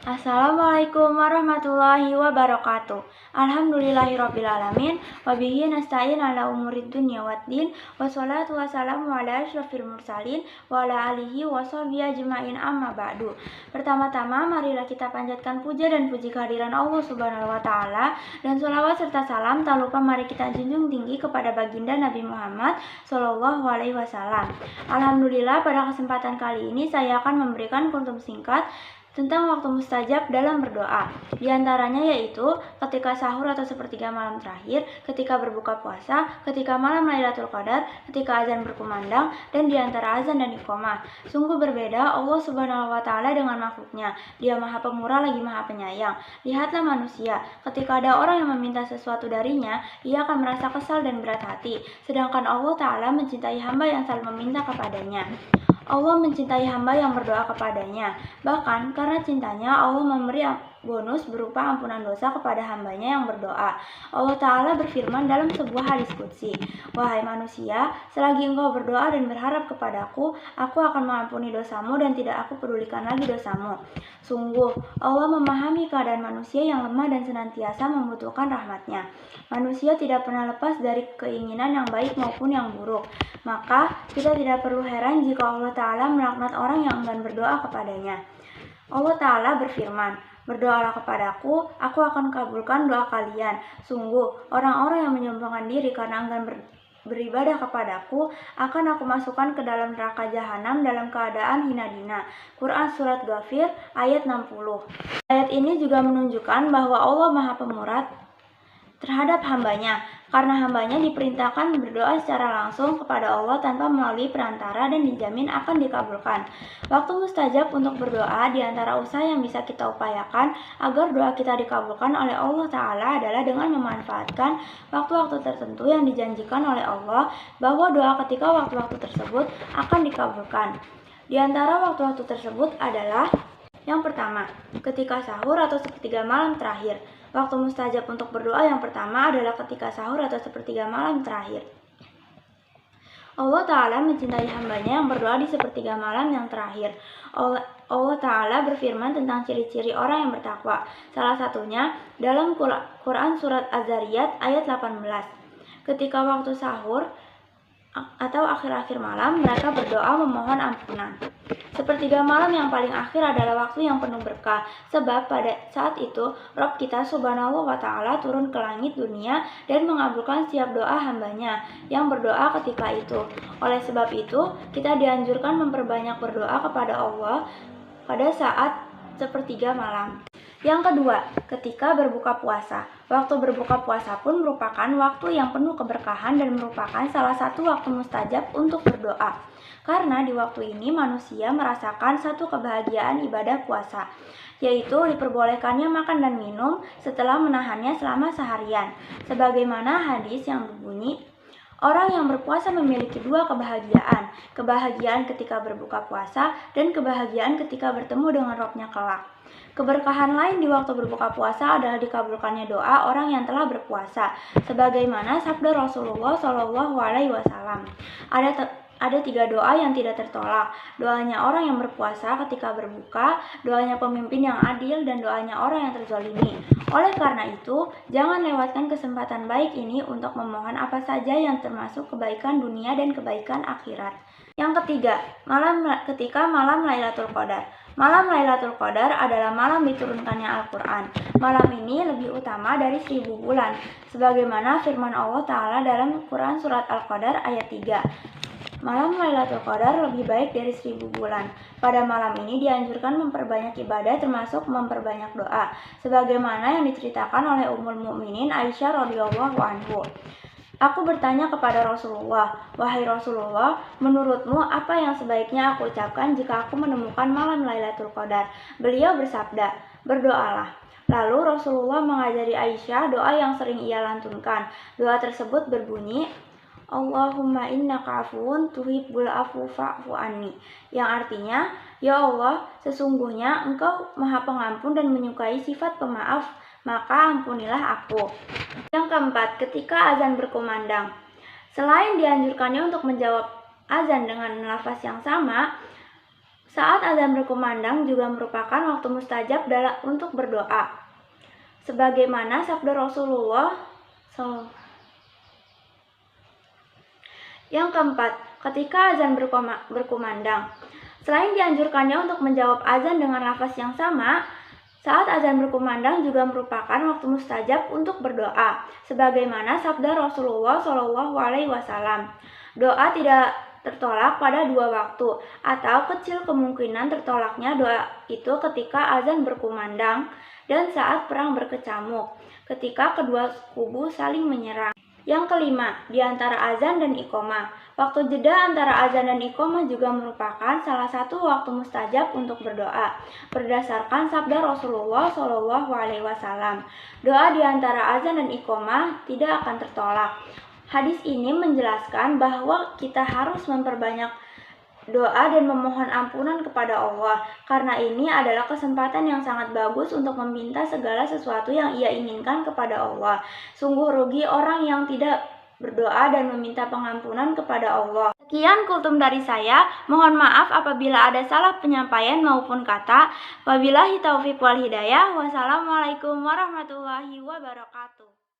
Assalamualaikum warahmatullahi wabarakatuh. Alhamdulillahirrabbilalamin. Wabihi nasta'in ala umurid dunya waddin. Wassalatu wassalamu ala asyrafil mursalin wa ala alihi wa sahbihi ajma'in amma ba'du. Pertama-tama marilah kita panjatkan puja dan puji kehadiran Allah Subhanahu wa taala dan sholawat serta salam tak lupa mari kita junjung tinggi kepada baginda Nabi Muhammad sallallahu alaihi wasallam. Alhamdulillah, pada kesempatan kali ini saya akan memberikan kuntum singkat tentang waktu mustajab dalam berdoa. Di antaranya yaitu ketika sahur atau sepertiga malam terakhir, ketika berbuka puasa, ketika malam Lailatul Qadar, ketika azan berkumandang, dan di antara azan dan iqamah. Sungguh berbeda Allah Subhanahu wa taala dengan makhluknya. Dia Maha Pemurah lagi Maha Penyayang. Lihatlah manusia, ketika ada orang yang meminta sesuatu darinya, ia akan merasa kesal dan berat hati. Sedangkan Allah Ta'ala mencintai hamba yang selalu meminta kepadanya. Allah mencintai hamba yang berdoa kepadanya. Bahkan karena cintanya Allah memberi bonus berupa ampunan dosa kepada hambanya yang berdoa. Allah Ta'ala berfirman dalam sebuah hadis qudsi, "Wahai manusia, selagi engkau berdoa dan berharap kepadaku, aku akan mengampuni dosamu dan tidak aku pedulikan lagi dosamu." Sungguh, Allah memahami keadaan manusia yang lemah dan senantiasa membutuhkan rahmatnya. Manusia tidak pernah lepas dari keinginan yang baik maupun yang buruk. Maka, kita tidak perlu heran jika Allah Ta'ala melaknat orang yang enggan berdoa kepadanya. Allah Ta'ala berfirman, "Berdoalah kepadaku, aku akan kabulkan doa kalian. Sungguh, orang-orang yang menyombongkan diri karena enggan beribadah kepadaku, akan aku masukkan ke dalam neraka jahanam dalam keadaan hina dina." Quran Surat Ghafir ayat 60. Ayat ini juga menunjukkan bahwa Allah Maha Pemurah terhadap hambanya, karena hambanya diperintahkan berdoa secara langsung kepada Allah tanpa melalui perantara dan dijamin akan dikabulkan. Waktu mustajab untuk berdoa di antara usaha yang bisa kita upayakan agar doa kita dikabulkan oleh Allah Ta'ala adalah dengan memanfaatkan waktu-waktu tertentu yang dijanjikan oleh Allah bahwa doa ketika waktu-waktu tersebut akan dikabulkan. Di antara waktu-waktu tersebut adalah yang pertama, ketika sahur atau sepertiga malam terakhir. Waktu mustajab untuk berdoa yang pertama adalah ketika sahur atau sepertiga malam terakhir. Allah Ta'ala mencintai hambanya yang berdoa di sepertiga malam yang terakhir. Allah Ta'ala berfirman tentang ciri-ciri orang yang bertakwa. Salah satunya dalam Quran Surat Az-Zariyat ayat 18. Ketika waktu sahur atau akhir-akhir malam, mereka berdoa memohon ampunan. Sepertiga malam yang paling akhir adalah waktu yang penuh berkah, sebab pada saat itu Rabb kita Subhanahu wa Ta'ala turun ke langit dunia dan mengabulkan setiap doa hambanya yang berdoa ketika itu. Oleh sebab itu, kita dianjurkan memperbanyak berdoa kepada Allah pada saat sepertiga malam. Yang kedua, ketika berbuka puasa. Waktu berbuka puasa pun merupakan waktu yang penuh keberkahan dan merupakan salah satu waktu mustajab untuk berdoa. Karena di waktu ini manusia merasakan satu kebahagiaan ibadah puasa, yaitu diperbolehkannya makan dan minum setelah menahannya selama seharian. Sebagaimana hadis yang berbunyi, orang yang berpuasa memiliki dua kebahagiaan, kebahagiaan ketika berbuka puasa dan kebahagiaan ketika bertemu dengan Rabb-nya kelak. Keberkahan lain di waktu berbuka puasa adalah dikabulkannya doa orang yang telah berpuasa, sebagaimana sabda Rasulullah Shallallahu Alaihi Wasallam. Ada 3 doa yang tidak tertolak. Doanya orang yang berpuasa ketika berbuka, doanya pemimpin yang adil, dan doanya orang yang terzalimi. Oleh karena itu, jangan lewatkan kesempatan baik ini untuk memohon apa saja yang termasuk kebaikan dunia dan kebaikan akhirat. Yang ketiga, ketika malam Lailatul Qadar. Malam Lailatul Qadar adalah malam diturunkannya Al-Quran. Malam ini lebih utama dari 1000 bulan, sebagaimana firman Allah Ta'ala dalam Quran Surat Al-Qadar ayat 3. Malam Lailatul Qadar lebih baik dari 1000 bulan. Pada malam ini dianjurkan memperbanyak ibadah termasuk memperbanyak doa, sebagaimana yang diceritakan oleh Ummul Mukminin Aisyah radhiyallahu anhu. Aku bertanya kepada Rasulullah, "Wahai Rasulullah, menurutmu apa yang sebaiknya aku ucapkan jika aku menemukan malam Lailatul Qadar?" Beliau bersabda, "Berdoalah." Lalu Rasulullah mengajari Aisyah doa yang sering ia lantunkan. Doa tersebut berbunyi, "Allahumma innaka afuwun tuhibbul afwa fa'fu anni," yang artinya, "Ya Allah, sesungguhnya Engkau Maha Pengampun dan menyukai sifat pemaaf, maka ampunilah aku." Yang keempat, ketika azan berkumandang. Selain dianjurkannya untuk menjawab azan dengan lafaz yang sama, Saat azan berkumandang juga merupakan waktu mustajab untuk berdoa. Sebagaimana sabda Rasulullah SAW. Yang keempat, ketika azan berkumandang. Selain dianjurkannya untuk menjawab azan dengan lafaz yang sama, saat azan berkumandang juga merupakan waktu mustajab untuk berdoa, sebagaimana sabda Rasulullah SAW. Doa tidak tertolak pada dua waktu, atau kecil kemungkinan tertolaknya doa itu ketika azan berkumandang dan saat perang berkecamuk, ketika kedua kubu saling menyerang. Yang kelima, di antara azan dan iqomah. Waktu jeda antara azan dan iqomah juga merupakan salah satu waktu mustajab untuk berdoa. Berdasarkan sabda Rasulullah SAW, doa di antara azan dan iqomah tidak akan tertolak. Hadis ini menjelaskan bahwa kita harus memperbanyak doa dan memohon ampunan kepada Allah, karena ini adalah kesempatan yang sangat bagus untuk meminta segala sesuatu yang ia inginkan kepada Allah. Sungguh rugi orang yang tidak berdoa dan meminta pengampunan kepada Allah. Sekian kultum dari saya, mohon maaf apabila ada salah penyampaian maupun kata. Wabillahi taufiq wal hidayah. Wassalamualaikum warahmatullahi wabarakatuh.